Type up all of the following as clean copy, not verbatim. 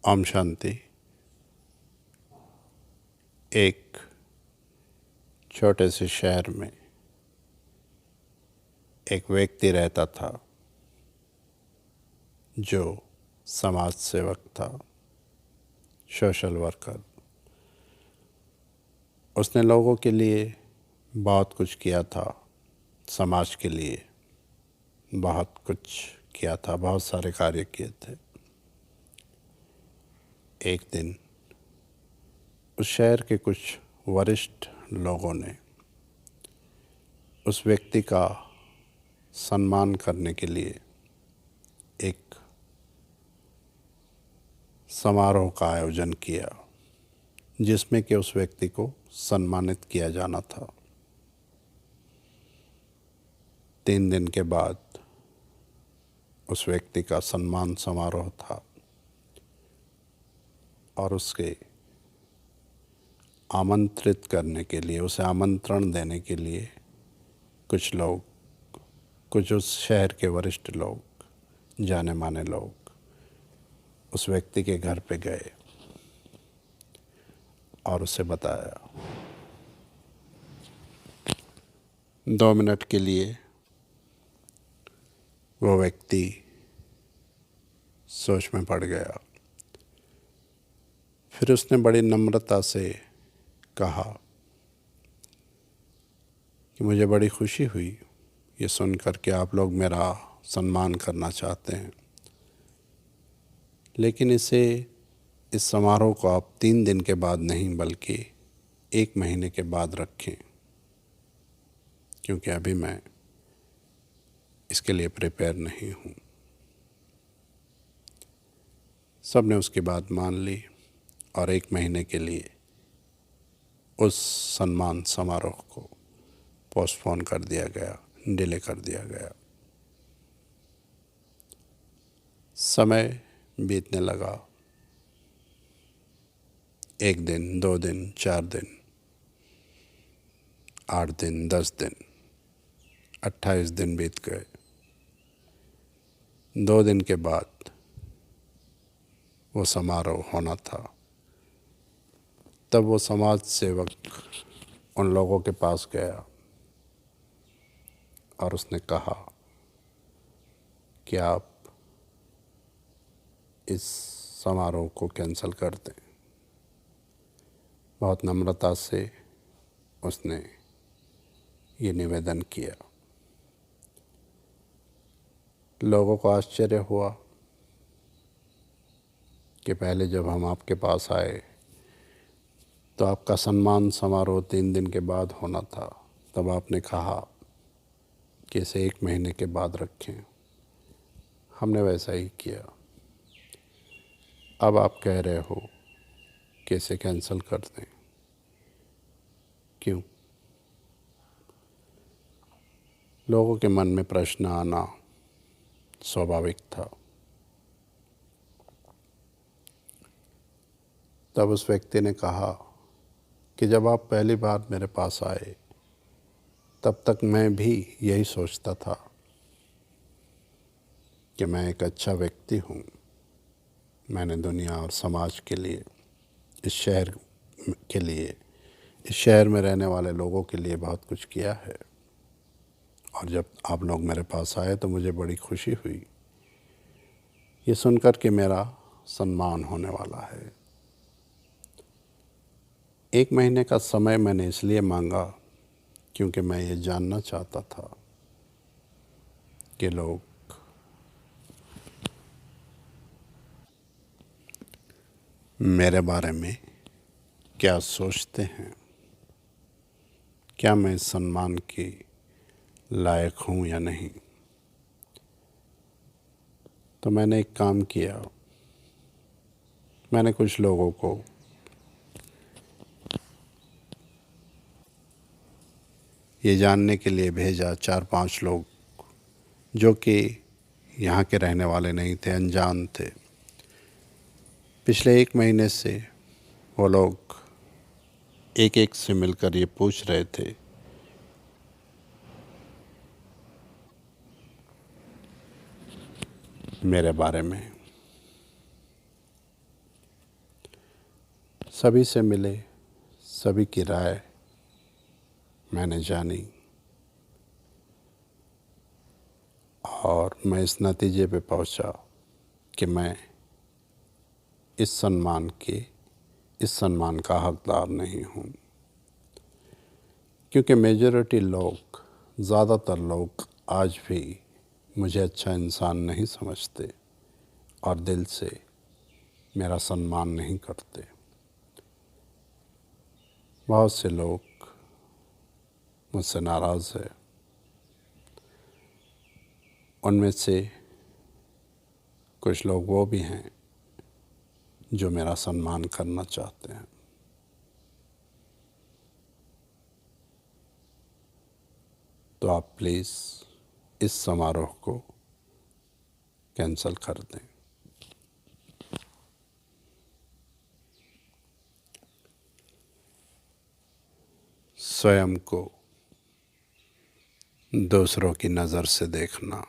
ओम शांति। एक छोटे से शहर में एक व्यक्ति रहता था जो समाज सेवक था, सोशल वर्कर। उसने लोगों के लिए बहुत कुछ किया था, समाज के लिए बहुत कुछ किया था, बहुत सारे कार्य किए थे। एक दिन उस शहर के कुछ वरिष्ठ लोगों ने उस व्यक्ति का सम्मान करने के लिए एक समारोह का आयोजन किया, जिसमें कि उस व्यक्ति को सम्मानित किया जाना था। 3 दिन के बाद उस व्यक्ति का सम्मान समारोह था और उसके आमंत्रित करने के लिए, उसे आमंत्रण देने के लिए कुछ उस शहर के वरिष्ठ लोग, जाने माने लोग उस व्यक्ति के घर पे गए और उसे बताया। 2 मिनट के लिए वो व्यक्ति सोच में पड़ गया। फिर उसने बड़ी नम्रता से कहा कि मुझे बड़ी खुशी हुई ये सुनकर कि आप लोग मेरा सम्मान करना चाहते हैं, लेकिन इस समारोह को आप 3 दिन के बाद नहीं बल्कि 1 महीने के बाद रखें, क्योंकि अभी मैं इसके लिए प्रिपेयर नहीं हूँ। सब ने उसकी बात मान ली और 1 महीने के लिए उस सम्मान समारोह को पोस्टपोन कर दिया गया, डिले कर दिया गया। समय बीतने लगा। 1 दिन, 2 दिन, 4 दिन, 8 दिन, 10 दिन, 28 दिन बीत गए। 2 दिन के बाद वो समारोह होना था। तब वो समाज सेवक उन लोगों के पास गया और उसने कहा कि आप इस समारोह को कैंसिल कर दें। बहुत नम्रता से उसने ये निवेदन किया। लोगों को आश्चर्य हुआ कि पहले जब हम आपके पास आए तो आपका सम्मान समारोह 3 दिन के बाद होना था, तब आपने कहा कि इसे 1 महीने के बाद रखें। हमने वैसा ही किया। अब आप कह रहे हो कि इसे कैंसिल कर दें, क्यों? लोगों के मन में प्रश्न आना स्वाभाविक था। तब उस व्यक्ति ने कहा कि जब आप पहली बार मेरे पास आए तब तक मैं भी यही सोचता था कि मैं एक अच्छा व्यक्ति हूँ। मैंने दुनिया और समाज के लिए, इस शहर के लिए, इस शहर में रहने वाले लोगों के लिए बहुत कुछ किया है। और जब आप लोग मेरे पास आए तो मुझे बड़ी खुशी हुई ये सुनकर कि मेरा सम्मान होने वाला है। 1 महीने का समय मैंने इसलिए मांगा क्योंकि मैं ये जानना चाहता था कि लोग मेरे बारे में क्या सोचते हैं, क्या मैं इस सम्मान के लायक हूँ या नहीं। तो मैंने एक काम किया। मैंने कुछ लोगों को ये जानने के लिए भेजा, 4-5 लोग जो कि यहाँ के रहने वाले नहीं थे, अनजान थे। पिछले 1 महीने से वो लोग एक एक से मिलकर ये पूछ रहे थे मेरे बारे में। सभी से मिले, सभी की राय मैंने जानी और मैं इस नतीजे पे पहुंचा कि मैं इस सम्मान का हकदार नहीं हूँ, क्योंकि मेजॉरिटी लोग, ज़्यादातर लोग आज भी मुझे अच्छा इंसान नहीं समझते और दिल से मेरा सम्मान नहीं करते। बहुत से लोग मुझसे नाराज़ है, उनमें से कुछ लोग वो भी हैं जो मेरा सम्मान करना चाहते हैं। तो आप प्लीज़ इस समारोह को कैंसिल कर दें। स्वयं को दूसरों की नज़र से देखना,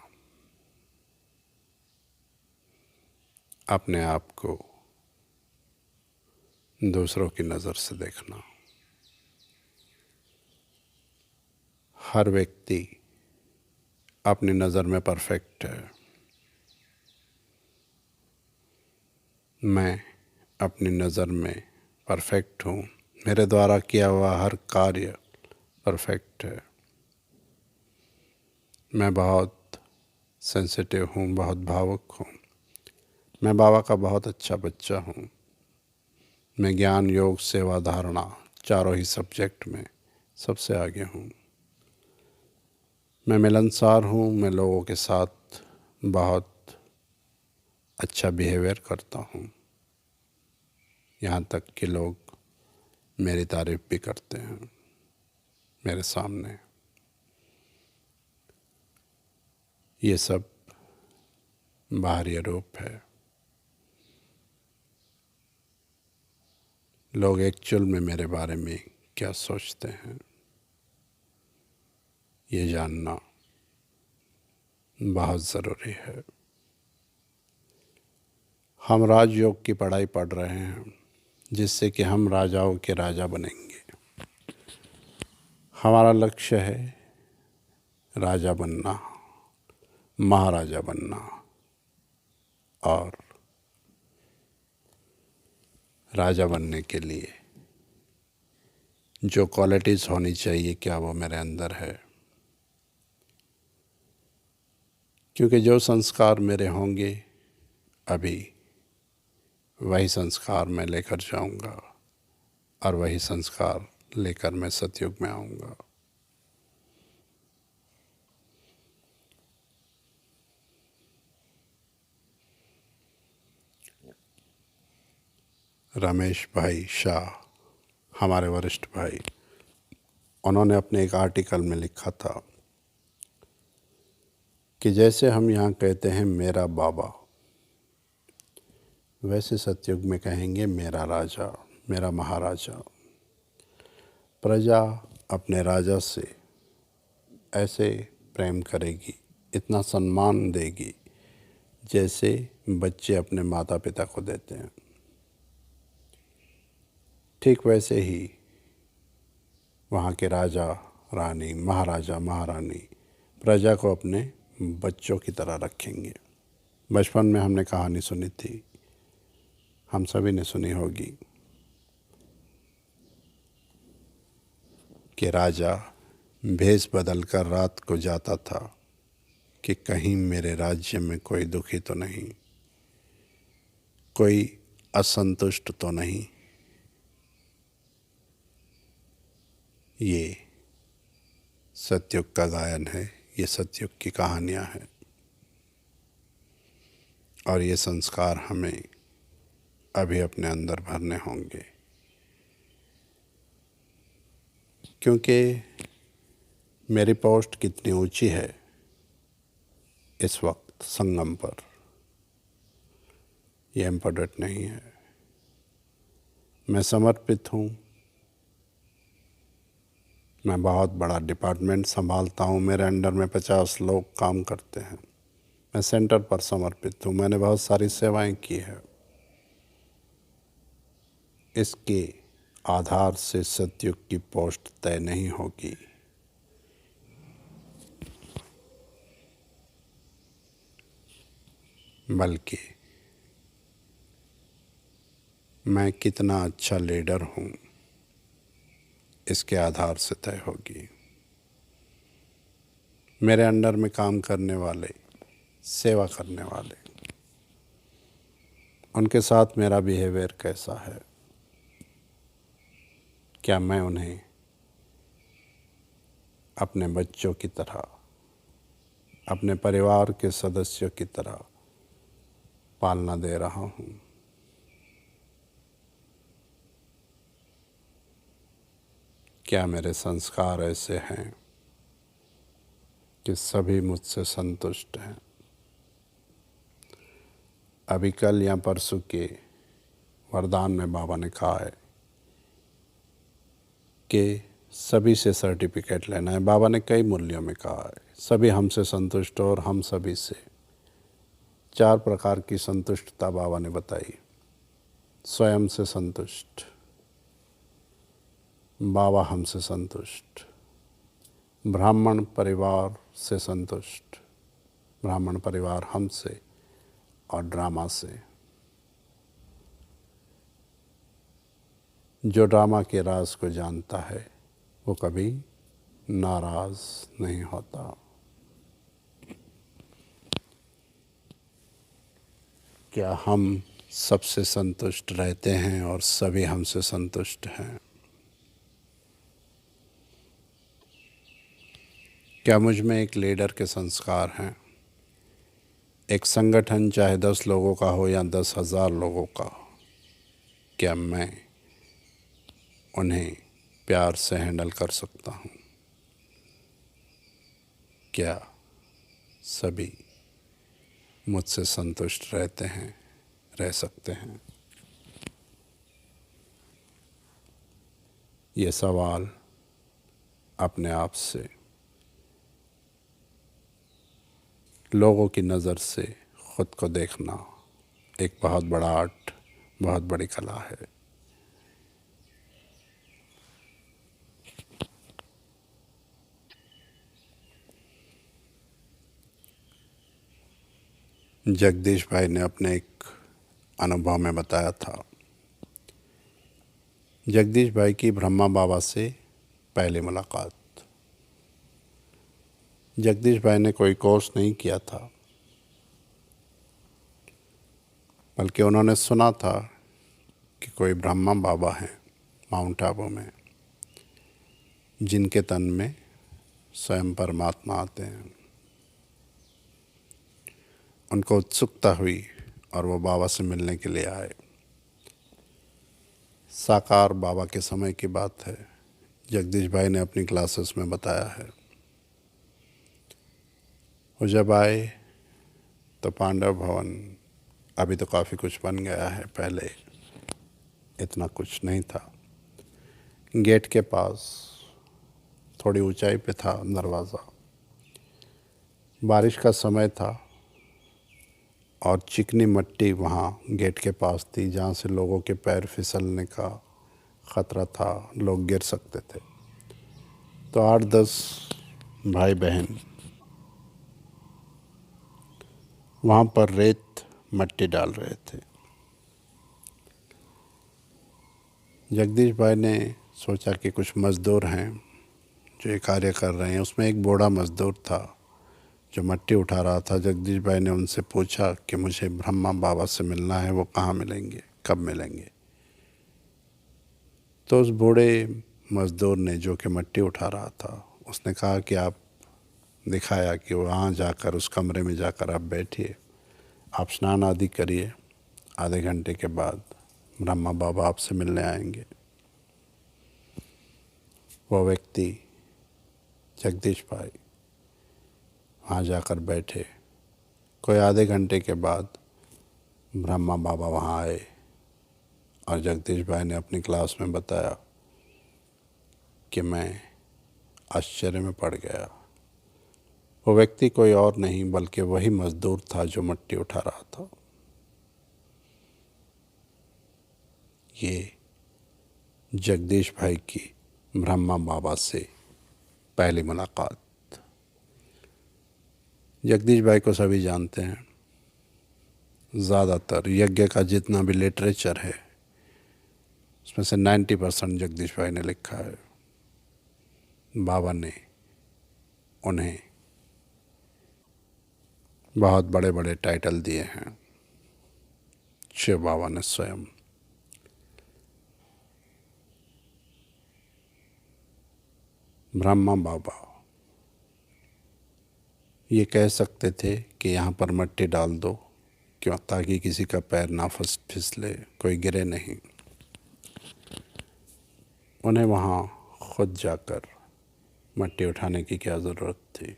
अपने आप को दूसरों की नज़र से देखना। हर व्यक्ति अपनी नज़र में परफेक्ट है। मैं अपनी नज़र में परफेक्ट हूँ। मेरे द्वारा किया हुआ हर कार्य परफेक्ट है। मैं बहुत सेंसिटिव हूँ, बहुत भावुक हूँ। मैं बाबा का बहुत अच्छा बच्चा हूँ। मैं ज्ञान, योग, सेवा, धारणा चारों ही सब्जेक्ट में सबसे आगे हूँ। मैं मिलनसार हूँ। मैं लोगों के साथ बहुत अच्छा बिहेवियर करता हूँ, यहाँ तक कि लोग मेरी तारीफ़ भी करते हैं मेरे सामने। ये सब बाहरी रूप है। लोग एक्चुअल में मेरे बारे में क्या सोचते हैं, ये जानना बहुत ज़रूरी है। हम राजयोग की पढ़ाई पढ़ रहे हैं, जिससे कि हम राजाओं के राजा बनेंगे। हमारा लक्ष्य है राजा बनना, महाराजा बनना, और राजा बनने के लिए जो क्वालिटीज़ होनी चाहिए, क्या वो मेरे अंदर है? क्योंकि जो संस्कार मेरे होंगे अभी, वही संस्कार मैं लेकर जाऊंगा और वही संस्कार लेकर मैं सतयुग में आऊंगा। रमेश भाई शाह, हमारे वरिष्ठ भाई, उन्होंने अपने एक आर्टिकल में लिखा था कि जैसे हम यहाँ कहते हैं मेरा बाबा, वैसे सतयुग में कहेंगे मेरा राजा, मेरा महाराजा। प्रजा अपने राजा से ऐसे प्रेम करेगी, इतना सम्मान देगी, जैसे बच्चे अपने माता पिता को देते हैं। ठीक वैसे ही वहाँ के राजा, रानी, महाराजा, महारानी प्रजा को अपने बच्चों की तरह रखेंगे। बचपन में हमने कहानी सुनी थी, हम सभी ने सुनी होगी, कि राजा भेष बदलकर रात को जाता था कि कहीं मेरे राज्य में कोई दुखी तो नहीं, कोई असंतुष्ट तो नहीं। ये सतयुग का गायन है, ये सतयुग की कहानियाँ हैं, और ये संस्कार हमें अभी अपने अंदर भरने होंगे। क्योंकि मेरी पोस्ट कितनी ऊंची है इस वक्त संगम पर, ये इम्पोर्टेंट नहीं है। मैं समर्पित हूँ। मैं बहुत बड़ा डिपार्टमेंट संभालता हूँ, मेरे अंडर में 50 लोग काम करते हैं। मैं सेंटर पर समर्पित हूँ। मैंने बहुत सारी सेवाएं की है। इसके आधार से सतयुग की पोस्ट तय नहीं होगी। बल्कि मैं कितना अच्छा लीडर हूँ इसके आधार से तय होगी। मेरे अंडर में काम करने वाले, सेवा करने वाले, उनके साथ मेरा बिहेवियर कैसा है। क्या मैं उन्हें अपने बच्चों की तरह, अपने परिवार के सदस्यों की तरह पालना दे रहा हूँ। क्या मेरे संस्कार ऐसे हैं कि सभी मुझसे संतुष्ट हैं। अभी कल या परसों के वरदान में बाबा ने कहा है कि सभी से सर्टिफिकेट लेना है। बाबा ने कई मूल्यों में कहा है सभी हमसे संतुष्ट हो, और हम सभी से 4 प्रकार की संतुष्टता बाबा ने बताई। स्वयं से संतुष्ट, बाबा हमसे संतुष्ट, ब्राह्मण परिवार से संतुष्ट, ब्राह्मण परिवार हमसे, और ड्रामा से। जो ड्रामा के राज को जानता है वो कभी नाराज नहीं होता। क्या हम सबसे संतुष्ट रहते हैं और सभी हमसे संतुष्ट हैं? क्या मुझ में एक लीडर के संस्कार हैं? एक संगठन चाहे 10 लोगों का हो या 10,000 लोगों का, क्या मैं उन्हें प्यार से हैंडल कर सकता हूँ? क्या सभी मुझसे संतुष्ट रहते हैं, रह सकते हैं? ये सवाल अपने आप से, लोगों की नज़र से ख़ुद को देखना एक बहुत बड़ा आर्ट, बहुत बड़ी कला है। जगदीश भाई ने अपने एक अनुभव में बताया था। जगदीश भाई की ब्रह्मा बाबा से पहली मुलाकात। जगदीश भाई ने कोई कोर्स नहीं किया था, बल्कि उन्होंने सुना था कि कोई ब्रह्मा बाबा हैं माउंट आबू में, जिनके तन में स्वयं परमात्मा आते हैं। उनको उत्सुकता हुई और वो बाबा से मिलने के लिए आए। साकार बाबा के समय की बात है। जगदीश भाई ने अपनी क्लासेस में बताया है। वो जब आए तो पांडव भवन, अभी तो काफ़ी कुछ बन गया है, पहले इतना कुछ नहीं था। गेट के पास थोड़ी ऊंचाई पे था दरवाज़ा। बारिश का समय था और चिकनी मिट्टी वहाँ गेट के पास थी, जहाँ से लोगों के पैर फिसलने का ख़तरा था, लोग गिर सकते थे। तो 8-10 भाई बहन वहाँ पर रेत मिट्टी डाल रहे थे। जगदीश भाई ने सोचा कि कुछ मज़दूर हैं जो ये कार्य कर रहे हैं। उसमें एक बूढ़ा मज़दूर था जो मिट्टी उठा रहा था। जगदीश भाई ने उनसे पूछा कि मुझे ब्रह्मा बाबा से मिलना है, वो कहाँ मिलेंगे, कब मिलेंगे? तो उस बूढ़े मज़दूर ने, जो कि मिट्टी उठा रहा था, उसने कहा कि आप, दिखाया कि वहाँ जाकर उस कमरे में जाकर आप बैठिए, आप स्नान आदि करिए, आधे घंटे के बाद ब्रह्मा बाबा आपसे मिलने आएंगे। वो व्यक्ति जगदीश भाई वहाँ जाकर बैठे। कोई आधे घंटे के बाद ब्रह्मा बाबा वहाँ आए और जगदीश भाई ने अपनी क्लास में बताया कि मैं आश्चर्य में पड़ गया। वो व्यक्ति कोई और नहीं बल्कि वही मज़दूर था जो मिट्टी उठा रहा था। ये जगदीश भाई की ब्रह्मा बाबा से पहली मुलाकात। जगदीश भाई को सभी जानते हैं। ज़्यादातर यज्ञ का जितना भी लिटरेचर है उसमें से 90% जगदीश भाई ने लिखा है। बाबा ने उन्हें बहुत बड़े बड़े टाइटल दिए हैं। शिव बाबा ने स्वयं। ब्रह्मा बाबा ये कह सकते थे कि यहाँ पर मिट्टी डाल दो, क्यों, ताकि किसी का पैर ना फिसले, कोई गिरे नहीं। उन्हें वहाँ खुद जाकर मिट्टी उठाने की क्या ज़रूरत थी।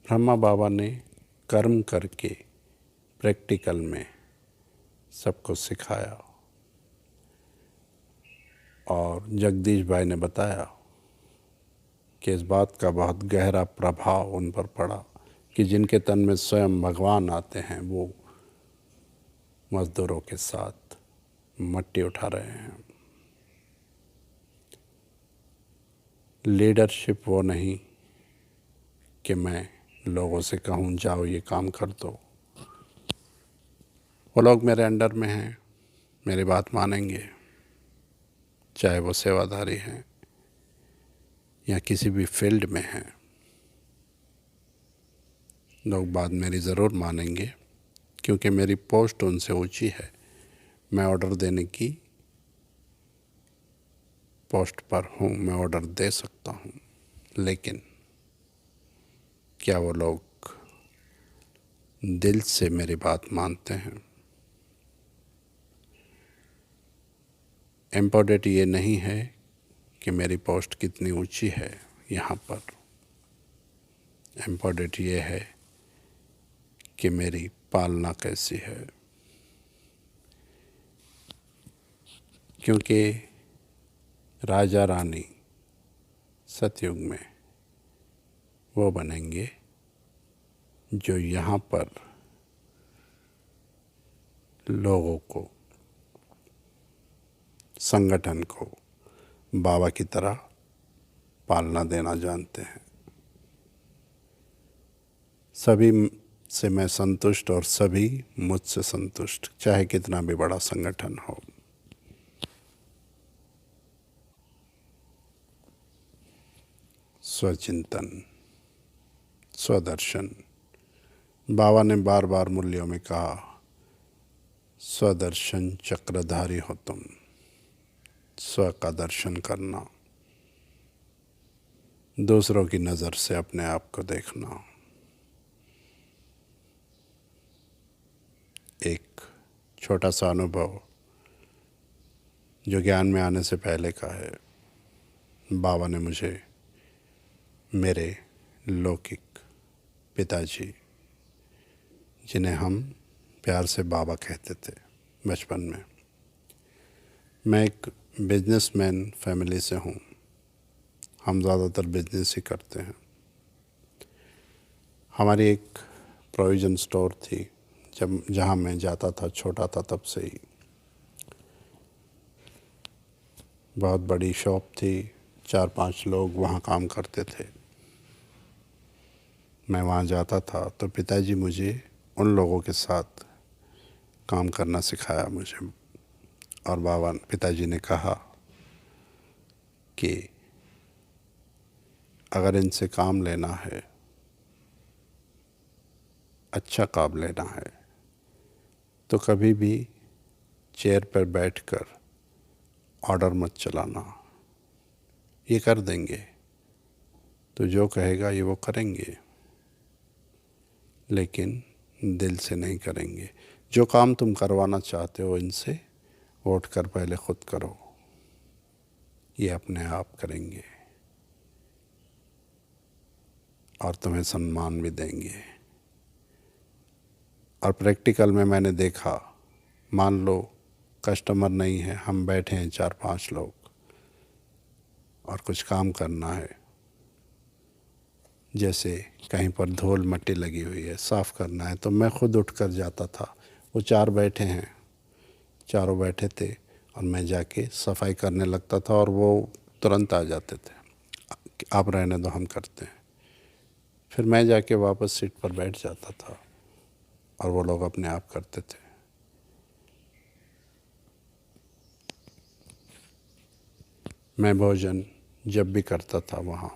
ब्रह्मा बाबा ने कर्म करके प्रैक्टिकल में सबको सिखाया और जगदीश भाई ने बताया कि इस बात का बहुत गहरा प्रभाव उन पर पड़ा कि जिनके तन में स्वयं भगवान आते हैं वो मज़दूरों के साथ मिट्टी उठा रहे हैं। लीडरशिप वो नहीं कि मैं लोगों से कहूँ जाओ ये काम कर दो। वो लोग मेरे अंडर में हैं, मेरी बात मानेंगे, चाहे वो सेवादारी हैं या किसी भी फील्ड में हैं। लोग बात मेरी ज़रूर मानेंगे क्योंकि मेरी पोस्ट उनसे ऊंची है। मैं ऑर्डर देने की पोस्ट पर हूँ, मैं ऑर्डर दे सकता हूँ, लेकिन क्या वो लोग दिल से मेरी बात मानते हैं? इम्पोर्टेंट ये नहीं है कि मेरी पोस्ट कितनी ऊंची है यहाँ पर। इम्पोर्टेंट ये है कि मेरी पालना कैसी है। क्योंकि राजा रानी सतयुग में वो बनेंगे जो यहाँ पर लोगों को, संगठन को बाबा की तरह पालना देना जानते हैं। सभी से मैं संतुष्ट और सभी मुझसे संतुष्ट, चाहे कितना भी बड़ा संगठन हो। स्वचिंतन, स्वदर्शन। बाबा ने बार बार मूल्यों में कहा, स्वदर्शन चक्रधारी हो तुम, स्व का दर्शन करना, दूसरों की नज़र से अपने आप को देखना। एक छोटा सा अनुभव जो ज्ञान में आने से पहले का है। बाबा ने मुझे मेरे लौकिक पिताजी, जिन्हें हम प्यार से बाबा कहते थे बचपन में, मैं एक बिजनेसमैन फैमिली से हूँ। हम ज़्यादातर बिजनेस ही करते हैं। हमारी एक प्रोविज़न स्टोर थी जहाँ मैं जाता था, छोटा था तब से ही। बहुत बड़ी शॉप थी, 4-5 लोग वहाँ काम करते थे। मैं वहाँ जाता था तो पिताजी मुझे उन लोगों के साथ काम करना सिखाया मुझे। और पिताजी ने कहा कि अगर इनसे काम लेना है, अच्छा काम लेना है, तो कभी भी चेयर पर बैठकर ऑर्डर मत चलाना। ये कर देंगे तो जो कहेगा ये वो करेंगे, लेकिन दिल से नहीं करेंगे। जो काम तुम करवाना चाहते हो इनसे, वोट कर पहले खुद करो, ये अपने आप करेंगे और तुम्हें सम्मान भी देंगे। और प्रैक्टिकल में मैंने देखा, मान लो कस्टमर नहीं है, हम बैठे हैं 4-5 लोग और कुछ काम करना है, जैसे कहीं पर धूल मट्टी लगी हुई है, साफ़ करना है, तो मैं खुद उठकर जाता था। वो 4 बैठे हैं, चारों बैठे थे और मैं जाके सफाई करने लगता था और वो तुरंत आ जाते थे कि आप रहने दो, हम करते हैं। फिर मैं जाके वापस सीट पर बैठ जाता था और वो लोग अपने आप करते थे। मैं भोजन जब भी करता था वहाँ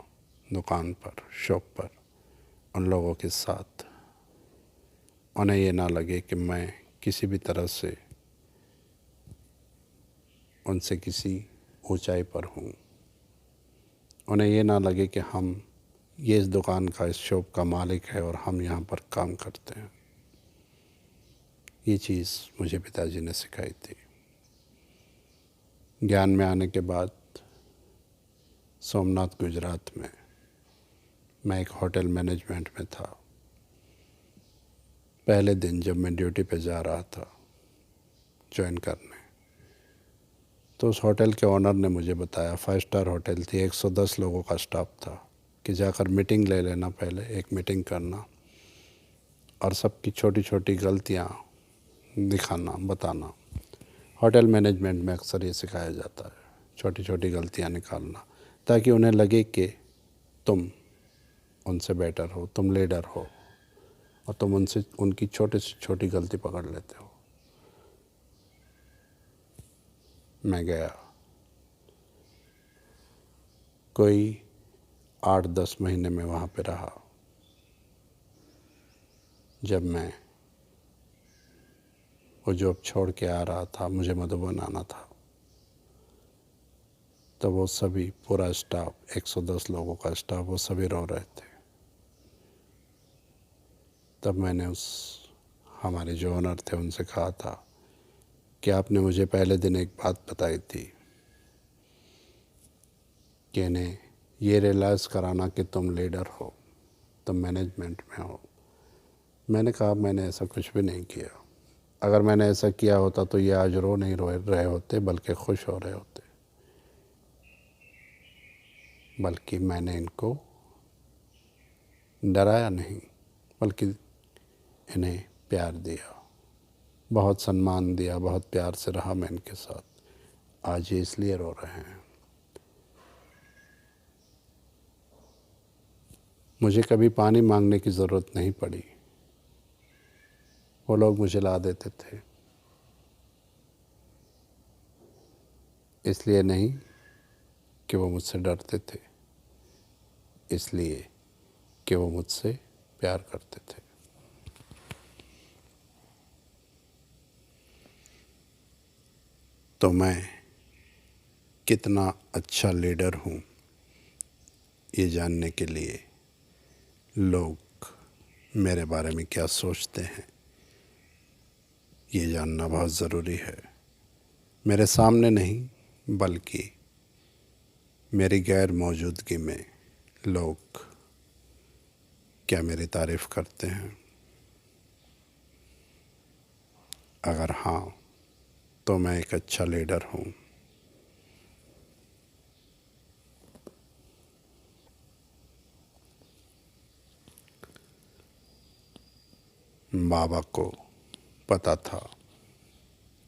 दुकान पर, शॉप पर, उन लोगों के साथ, उन्हें ये ना लगे कि मैं किसी भी तरह से उनसे किसी ऊंचाई पर हूँ। उन्हें ये ना लगे कि हम ये इस दुकान का, इस शॉप का मालिक है और हम यहाँ पर काम करते हैं। ये चीज़ मुझे पिताजी ने सिखाई थी। ज्ञान में आने के बाद सोमनाथ गुजरात में मैं एक होटल मैनेजमेंट में था। पहले दिन जब मैं ड्यूटी पे जा रहा था ज्वाइन करने, तो उस होटल के ओनर ने मुझे बताया, 5 स्टार होटल थी, 110 लोगों का स्टाफ था, कि जाकर मीटिंग ले लेना, पहले एक मीटिंग करना और सबकी छोटी छोटी गलतियाँ दिखाना, बताना। होटल मैनेजमेंट में अक्सर ये सिखाया जाता है, छोटी छोटी गलतियाँ निकालना, ताकि उन्हें लगे कि तुम उनसे बेटर हो, तुम लीडर हो और तुम उनसे उनकी छोटी से छोटी गलती पकड़ लेते हो। मैं गया, कोई 8-10 महीने में वहाँ पे रहा। जब मैं वो जॉब छोड़ के आ रहा था, मुझे मधुबन आना था, तो वो सभी, पूरा स्टाफ, 110 लोगों का स्टाफ, वो सभी रो रहे थे। तब मैंने उस हमारे जो ओनर थे उनसे कहा था कि आपने मुझे पहले दिन एक बात बताई थी कि इन्हें ये रियलाइज़ कराना कि तुम लीडर हो, तुम मैनेजमेंट में हो। मैंने कहा मैंने ऐसा कुछ भी नहीं किया। अगर मैंने ऐसा किया होता तो ये आज रो नहीं रो रहे होते, बल्कि खुश हो रहे होते। बल्कि मैंने इनको डराया नहीं, बल्कि इन्हें प्यार दिया, बहुत सम्मान दिया, बहुत प्यार से रहा मैं इनके साथ। आज ये इसलिए रो रहे हैं। मुझे कभी पानी मांगने की ज़रूरत नहीं पड़ी, वो लोग मुझे ला देते थे। इसलिए नहीं कि वो मुझसे डरते थे, इसलिए कि वो मुझसे प्यार करते थे। तो मैं कितना अच्छा लीडर हूँ, ये जानने के लिए लोग मेरे बारे में क्या सोचते हैं, ये जानना बहुत ज़रूरी है। मेरे सामने नहीं, बल्कि मेरी गैर मौजूदगी में लोग क्या मेरी तारीफ़ करते हैं। अगर हाँ, तो मैं एक अच्छा लीडर हूँ। बाबा को पता था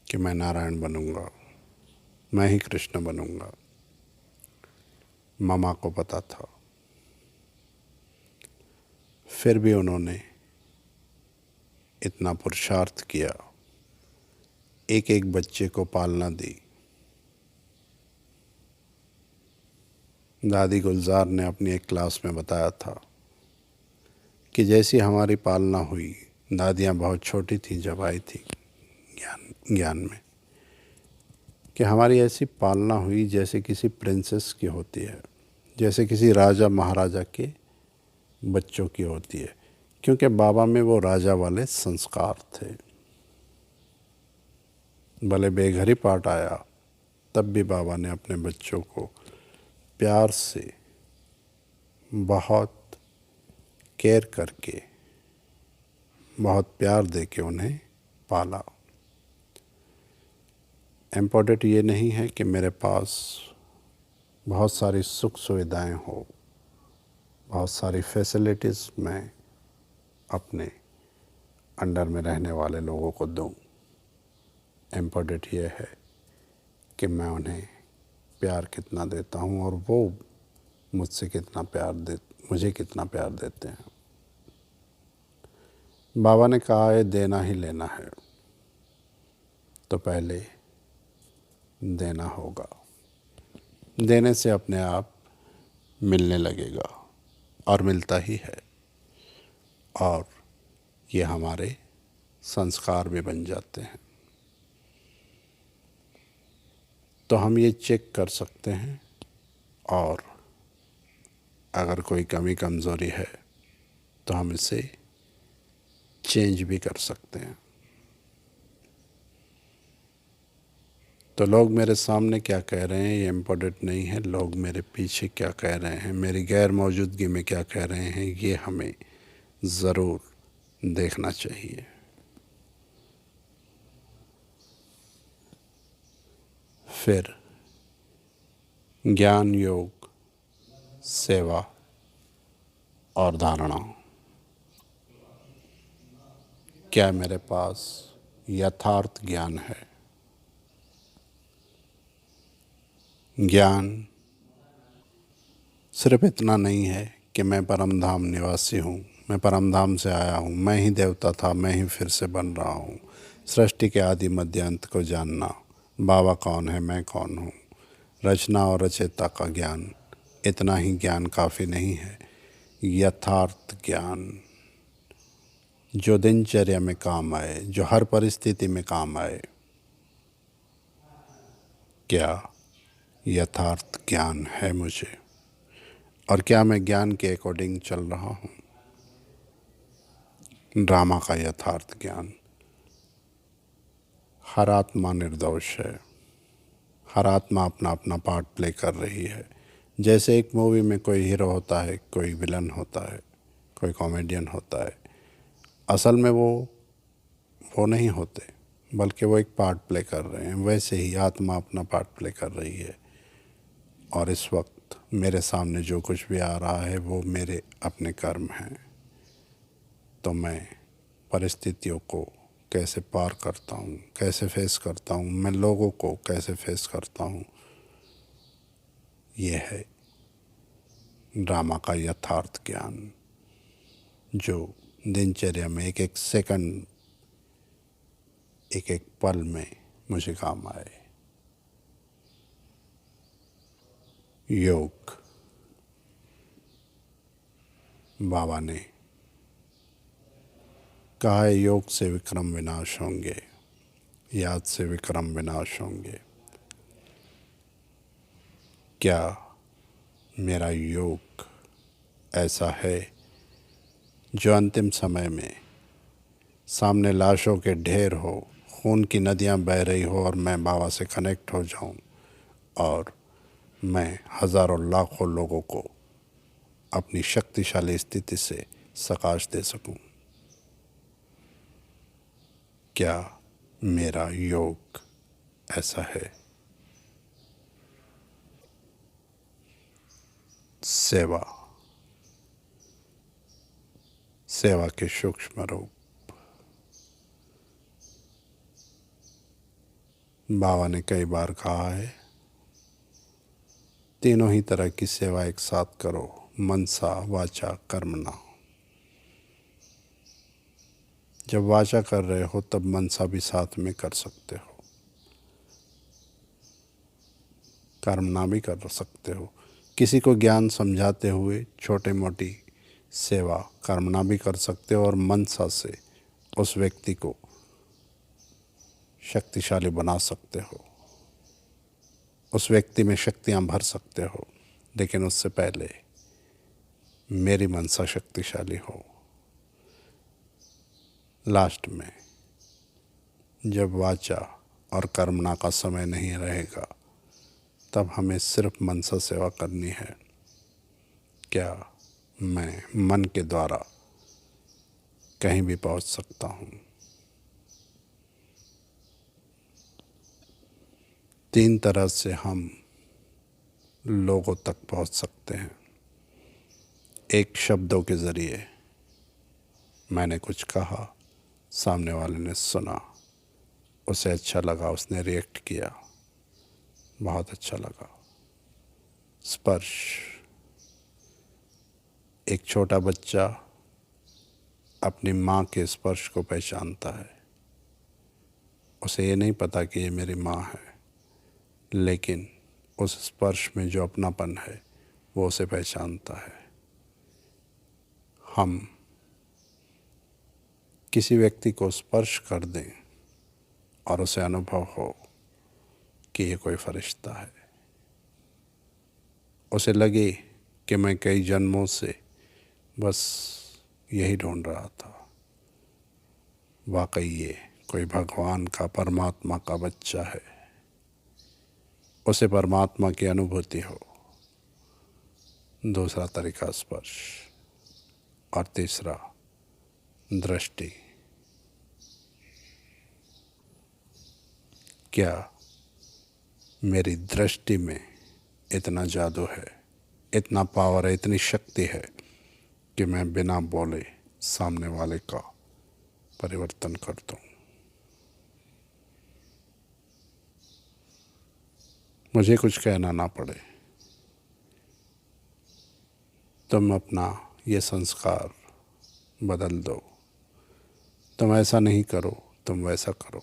कि मैं नारायण बनूंगा, मैं ही कृष्ण बनूंगा। मामा को पता था, फिर भी उन्होंने इतना पुरुषार्थ किया, एक एक बच्चे को पालना दी। दादी गुलजार ने अपनी एक क्लास में बताया था कि जैसी हमारी पालना हुई, दादियाँ बहुत छोटी थी जब आई थी ज्ञान में, कि हमारी ऐसी पालना हुई जैसे किसी प्रिंसेस की होती है, जैसे किसी राजा महाराजा के बच्चों की होती है, क्योंकि बाबा में वो राजा वाले संस्कार थे। भले बेघर ही पाठ आया, तब भी बाबा ने अपने बच्चों को प्यार से, बहुत केयर करके, बहुत प्यार दे के उन्हें पाला। इम्पोर्टेंट ये नहीं है कि मेरे पास बहुत सारी सुख सुविधाएं हो, बहुत सारी फैसिलिटीज़ मैं अपने अंडर में रहने वाले लोगों को दूं। इम्पोर्टेंट ये है कि मैं उन्हें प्यार कितना देता हूँ और वो मुझे कितना प्यार देते हैं। बाबा ने कहा है देना ही लेना है, तो पहले देना होगा। देने से अपने आप मिलने लगेगा और मिलता ही है, और ये हमारे संस्कार भी बन जाते हैं। तो हम ये चेक कर सकते हैं, और अगर कोई कमी कमज़ोरी है तो हम इसे चेंज भी कर सकते हैं। तो लोग मेरे सामने क्या कह रहे हैं ये इम्पोर्टेंट नहीं है, लोग मेरे पीछे क्या कह रहे हैं, मेरी गैर मौजूदगी में क्या कह रहे हैं, ये हमें ज़रूर देखना चाहिए। फिर ज्ञान, योग, सेवा और धारणा। क्या मेरे पास यथार्थ ज्ञान है? ज्ञान सिर्फ इतना नहीं है कि मैं परमधाम निवासी हूँ, मैं परमधाम से आया हूँ, मैं ही देवता था, मैं ही फिर से बन रहा हूँ। सृष्टि के आदि मध्य अंत को जानना, बाबा कौन है, मैं कौन हूँ, रचना और रचयिता का ज्ञान, इतना ही ज्ञान काफ़ी नहीं है। यथार्थ ज्ञान जो दिनचर्या में काम आए, जो हर परिस्थिति में काम आए। क्या यथार्थ ज्ञान है मुझे? और क्या मैं ज्ञान के अकॉर्डिंग चल रहा हूँ? ड्रामा का यथार्थ ज्ञान। हर आत्मा निर्दोष है, हर आत्मा अपना अपना पार्ट प्ले कर रही है। जैसे एक मूवी में कोई हीरो होता है, कोई विलन होता है, कोई कॉमेडियन होता है, असल में वो नहीं होते, बल्कि वो एक पार्ट प्ले कर रहे हैं। वैसे ही आत्मा अपना पार्ट प्ले कर रही है, और इस वक्त मेरे सामने जो कुछ भी आ रहा है वो मेरे अपने कर्म हैं। तो मैं परिस्थितियों को कैसे पार करता हूँ, कैसे फेस करता हूँ, मैं लोगों को कैसे फेस करता हूँ, ये है ड्रामा का यथार्थ ज्ञान, जो दिनचर्या में एक एक सेकंड, एक एक पल में मुझे काम आए। योग। बाबा ने कहा है योग से विक्रम विनाश होंगे, याद से विक्रम विनाश होंगे। क्या मेरा योग ऐसा है जो अंतिम समय में सामने लाशों के ढेर हो, खून की नदियां बह रही हो, और मैं बाबा से कनेक्ट हो जाऊं, और मैं हज़ारों लाखों लोगों को अपनी शक्तिशाली स्थिति से सकाश दे सकूं? क्या मेरा योग ऐसा है? सेवा। सेवा के सूक्ष्म रूप। बाबा ने कई बार कहा है तीनों ही तरह की सेवा एक साथ करो, मनसा वाचा कर्मणा। जब वाचा कर रहे हो तब मनसा भी साथ में कर सकते हो, कर्मणा भी कर सकते हो। किसी को ज्ञान समझाते हुए छोटे मोटी सेवा कर्मणा भी कर सकते हो, और मनसा से उस व्यक्ति को शक्तिशाली बना सकते हो, उस व्यक्ति में शक्तियाँ भर सकते हो। लेकिन उससे पहले मेरी मनसा शक्तिशाली हो। लास्ट में जब वाचा और कर्मणा का समय नहीं रहेगा, तब हमें सिर्फ मनसा सेवा करनी है। क्या मैं मन के द्वारा कहीं भी पहुंच सकता हूं? 3 तरह से हम लोगों तक पहुंच सकते हैं। एक, शब्दों के ज़रिए। मैंने कुछ कहा, सामने वाले ने सुना, उसे अच्छा लगा, उसने रिएक्ट किया, बहुत अच्छा लगा। स्पर्श, एक छोटा बच्चा अपनी माँ के स्पर्श को पहचानता है। उसे ये नहीं पता कि ये मेरी माँ है, लेकिन उस स्पर्श में जो अपनापन है वो उसे पहचानता है। हम किसी व्यक्ति को स्पर्श कर दें और उसे अनुभव हो कि ये कोई फरिश्ता है, उसे लगे कि मैं कई जन्मों से बस यही ढूंढ रहा था, वाकई ये कोई भगवान का, परमात्मा का बच्चा है, उसे परमात्मा की अनुभूति हो। दूसरा तरीका स्पर्श, और तीसरा दृष्टि। क्या मेरी दृष्टि में इतना जादू है, इतना पावर है, इतनी शक्ति है कि मैं बिना बोले सामने वाले का परिवर्तन कर दूं? मुझे कुछ कहना ना पड़े, तुम अपना ये संस्कार बदल दो, तुम ऐसा नहीं करो, तुम वैसा करो।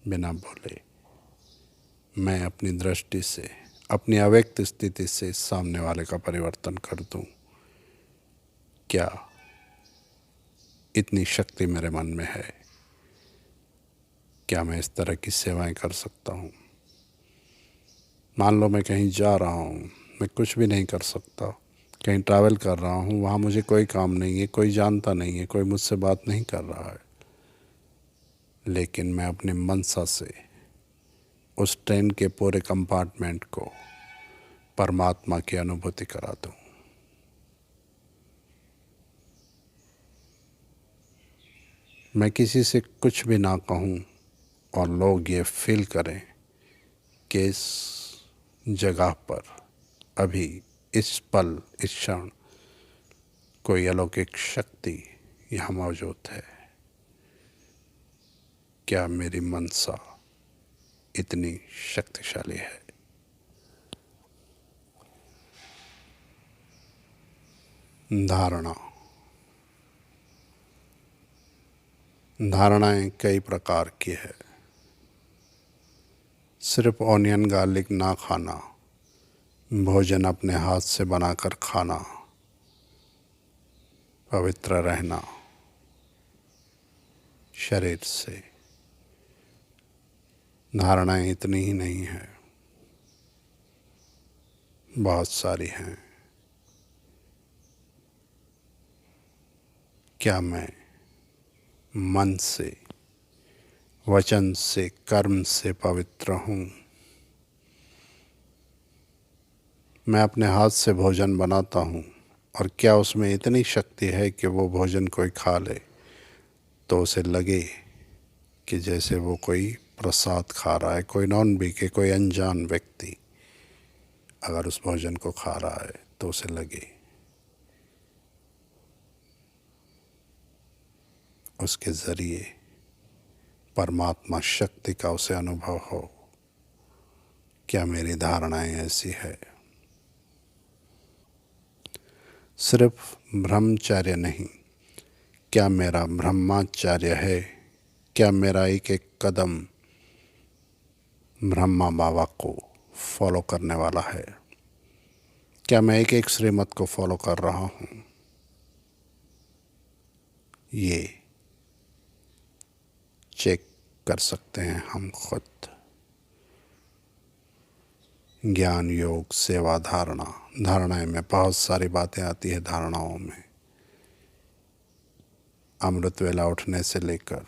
बिना बोले मैं अपनी दृष्टि से, अपनी अव्यक्त स्थिति से सामने वाले का परिवर्तन कर दूं। क्या इतनी शक्ति मेरे मन में है? क्या मैं इस तरह की सेवाएं कर सकता हूँ? मान लो मैं कहीं जा रहा हूँ, मैं कुछ भी नहीं कर सकता, कहीं ट्रैवल कर रहा हूँ, वहाँ मुझे कोई काम नहीं है, कोई जानता नहीं है, कोई मुझसे बात नहीं कर रहा है, लेकिन मैं अपनी मनसा से उस ट्रेन के पूरे कंपार्टमेंट को परमात्मा की अनुभूति करा दूँ। मैं किसी से कुछ भी ना कहूँ और लोग ये फील करें कि इस जगह पर अभी इस पल, इस क्षण कोई अलौकिक शक्ति यहाँ मौजूद है। क्या मेरी मनसा इतनी शक्तिशाली है? धारणा। धारणाएं कई प्रकार की है। सिर्फ ऑनियन गार्लिक ना खाना, भोजन अपने हाथ से बनाकर खाना, पवित्र रहना शरीर से, धारणाएं इतनी ही नहीं है, बहुत सारी हैं। क्या मैं मन से, वचन से, कर्म से पवित्र हूँ? मैं अपने हाथ से भोजन बनाता हूँ और क्या उसमें इतनी शक्ति है कि वो भोजन कोई खा ले तो उसे लगे कि जैसे वो कोई प्रसाद खा रहा है? कोई नॉन बीके, कोई अनजान व्यक्ति अगर उस भोजन को खा रहा है तो उसे लगे उसके ज़रिए परमात्मा शक्ति का उसे अनुभव हो। क्या मेरी धारणाएं ऐसी है? सिर्फ ब्रह्मचर्य नहीं, क्या मेरा ब्रह्मचर्य है? क्या मेरा एक एक कदम ब्रह्मा बाबा को फॉलो करने वाला है? क्या मैं एक एक श्रीमत को फॉलो कर रहा हूँ? ये चेक कर सकते हैं हम खुद। ज्ञान, योग, सेवा, धारणा। धारणाएं में बहुत सारी बातें आती है। धारणाओं में अमृत वेला उठने से लेकर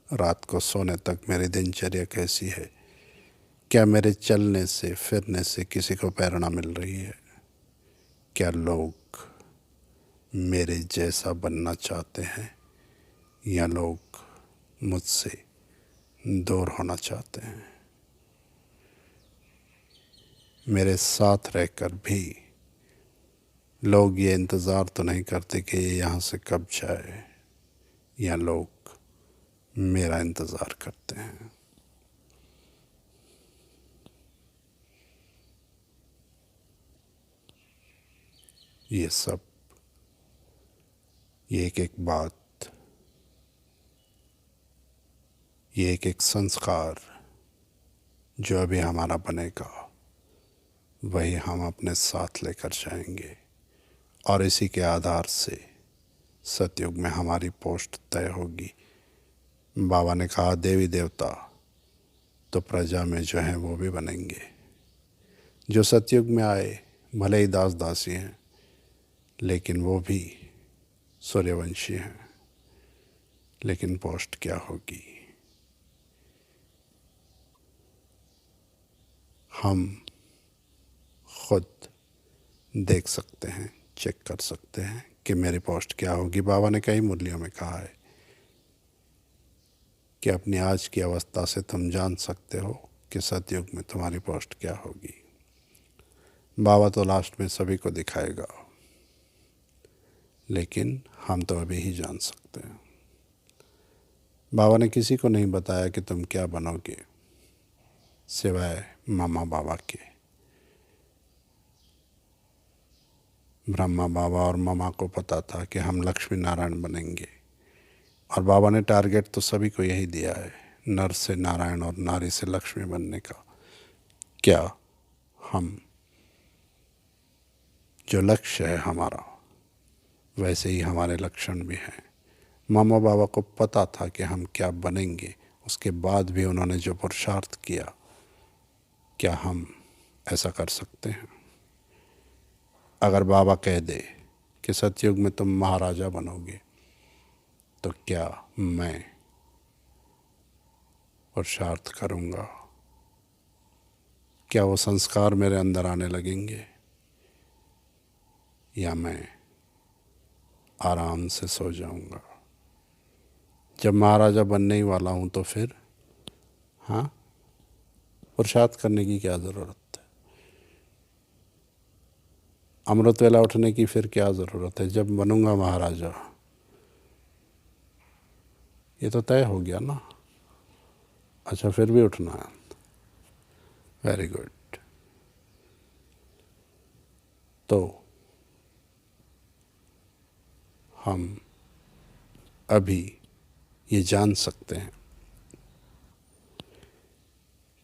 रात को सोने तक मेरी दिनचर्या कैसी है? क्या मेरे चलने से, फिरने से किसी को प्रेरणा मिल रही है? क्या लोग मेरे जैसा बनना चाहते हैं या लोग मुझसे दूर होना चाहते हैं? मेरे साथ रहकर भी लोग ये इंतज़ार तो नहीं करते कि ये यहाँ से कब जाए, या लोग मेरा इंतज़ार करते हैं। ये सब, ये एक एक बात, ये एक एक संस्कार जो अभी हमारा बनेगा, वही हम अपने साथ लेकर जाएंगे। और इसी के आधार से सतयुग में हमारी पोस्ट तय होगी। बाबा ने कहा देवी देवता तो प्रजा में जो हैं वो भी बनेंगे। जो सतयुग में आए भले ही दास दासी हैं, लेकिन वो भी सूर्यवंशी हैं। लेकिन पोस्ट क्या होगी, हम खुद देख सकते हैं, चेक कर सकते हैं कि मेरी पोस्ट क्या होगी। बाबा ने कई मुरलियों में कहा है कि अपनी आज की अवस्था से तुम जान सकते हो कि सतयुग में तुम्हारी पोस्ट क्या होगी। बाबा तो लास्ट में सभी को दिखाएगा, लेकिन हम तो अभी ही जान सकते हैं। बाबा ने किसी को नहीं बताया कि तुम क्या बनोगे, सिवाय मामा बाबा के। ब्रह्मा बाबा और मामा को पता था कि हम लक्ष्मी नारायण बनेंगे, और बाबा ने टारगेट तो सभी को यही दिया है, नर से नारायण और नारी से लक्ष्मी बनने का। क्या हम, जो लक्ष्य है हमारा, वैसे ही हमारे लक्षण भी हैं। मामा बाबा को पता था कि हम क्या बनेंगे, उसके बाद भी उन्होंने जो पुरुषार्थ किया, क्या हम ऐसा कर सकते हैं? अगर बाबा कह दे कि सतयुग में तुम महाराजा बनोगे, तो क्या मैं पुरुषार्थ करूँगा? क्या वो संस्कार मेरे अंदर आने लगेंगे, या मैं आराम से सो जाऊँगा? जब महाराजा बनने ही वाला हूँ तो फिर हाँ, पुरुषार्थ करने की क्या ज़रूरत है? अमृत वेला उठने की फिर क्या ज़रूरत है? जब बनूंगा महाराजा, ये तो तय हो गया ना। अच्छा, फिर भी उठना है। Very good. तो हम अभी ये जान सकते हैं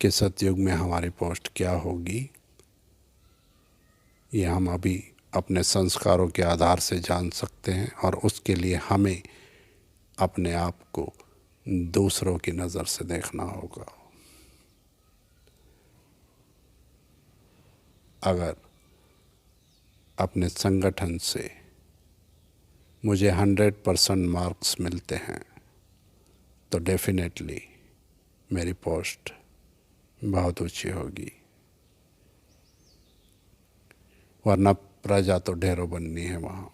कि सतयुग में हमारी पोस्ट क्या होगी। ये हम अभी अपने संस्कारों के आधार से जान सकते हैं, और उसके लिए हमें अपने आप को दूसरों की नज़र से देखना होगा। अगर अपने संगठन से मुझे 100% मार्क्स मिलते हैं, तो डेफिनेटली मेरी पोस्ट बहुत ऊंची होगी, वरना प्रजा तो ढेरों बननी है वहाँ।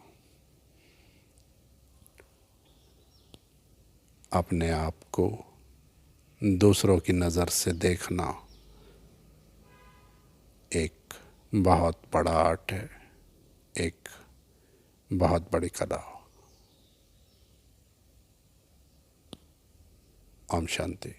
अपने आप को दूसरों की नज़र से देखना एक बहुत बड़ा आर्ट है, एक बहुत बड़ी कला। ओम शांति।